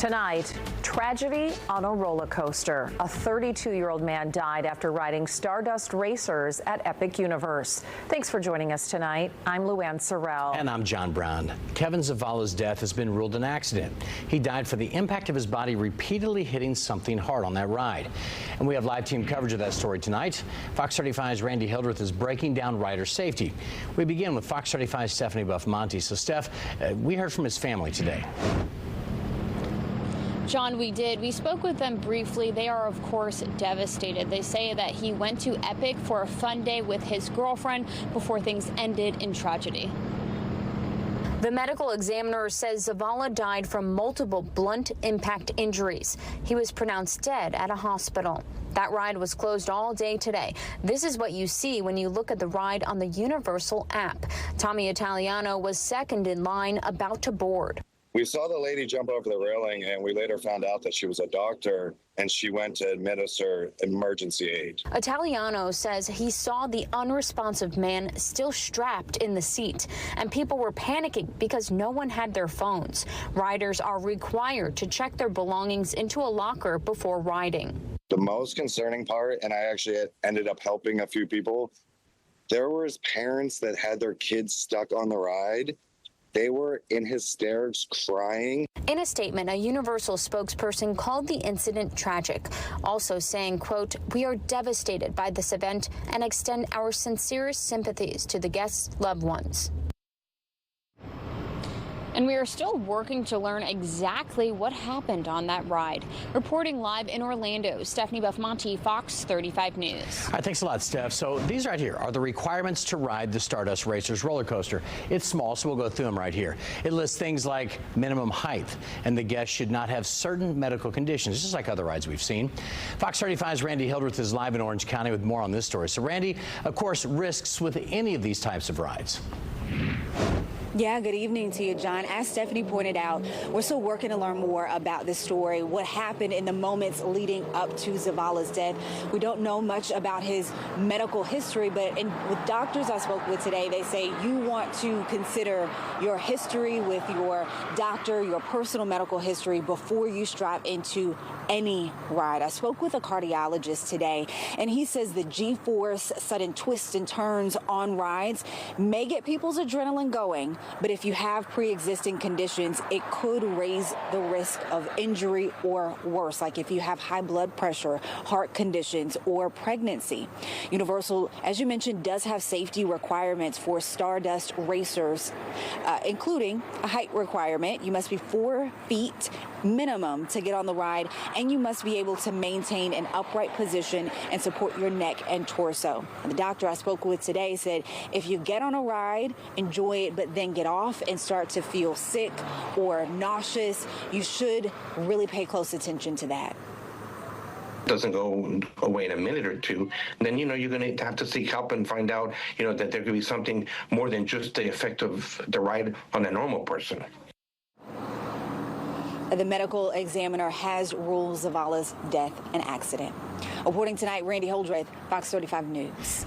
Tonight, tragedy on a roller coaster. A 32-year-old man died after riding Stardust Racers at Epic Universe. Thanks for joining us tonight. I'm Luann Sorrell. And I'm John Brown. Kevin Zavala's death has been ruled an accident. He died for the impact of his body repeatedly hitting something hard on that ride. And we have live team coverage of that story tonight. Fox 35's Randy Hildreth is breaking down rider safety. We begin with Fox 35's Stephanie Buff-Monty. So, Steph, we heard from his family today. John, we did. We spoke with them briefly. They are, of course, devastated. They say that he went to Epic for a fun day with his girlfriend before things ended in tragedy. The medical examiner says Zavala died from multiple blunt impact injuries. He was pronounced dead at a hospital. That ride was closed all day today. This is what you see when you look at the ride on the Universal app. Tommy Italiano was second in line, about to board. We saw the lady jump over the railing, and we later found out that she was a doctor, and she went to administer emergency aid. Italiano says he saw the unresponsive man still strapped in the seat, and people were panicking because no one had their phones. Riders are required to check their belongings into a locker before riding. The most concerning part, and I actually ended up helping a few people, there was parents that had their kids stuck on the ride. They were in hysterics, crying. In a statement, a Universal spokesperson called the incident tragic, also saying, quote, "We are devastated by this event and extend our sincerest sympathies to the guests' loved ones." And we are still working to learn exactly what happened on that ride. Reporting live in Orlando, Stephanie Buff-Monty, Fox 35 News. All right, thanks a lot, Steph. So these right here are the requirements to ride the Stardust Racers roller coaster. It's small, so we'll go through them right here. It lists things like minimum height, and the guests should not have certain medical conditions, just like other rides we've seen. Fox 35's Randy Hildreth is live in Orange County with more on this story. So, Randy, of course, risks with any of these types of rides. Yeah, good evening to you, John. As Stephanie pointed out, we're still working to learn more about this story, what happened in the moments leading up to Zavala's death. We don't know much about his medical history, but with doctors I spoke with today, they say you want to consider your history with your doctor, your personal medical history before you strap into any ride. I spoke with a cardiologist today, and he says the G-force, sudden twists and turns on rides may get people's adrenaline going. But if you have pre-existing conditions, it could raise the risk of injury or worse, like if you have high blood pressure, heart conditions, or pregnancy. Universal, as you mentioned, does have safety requirements for Stardust Racers, including a height requirement. You must be 4 feet minimum to get on the ride, and you must be able to maintain an upright position and support your neck and torso. The doctor I spoke with today said if you get on a ride, enjoy it, but then get off and start to feel sick or nauseous, you should really pay close attention to that. Doesn't go away in a minute or two, then, you're going to have to seek help and find out, that there could be something more than just the effect of the ride on a normal person. The medical examiner has ruled Zavala's death an accident. Reporting tonight, Randy Hildreth, Fox 35 News.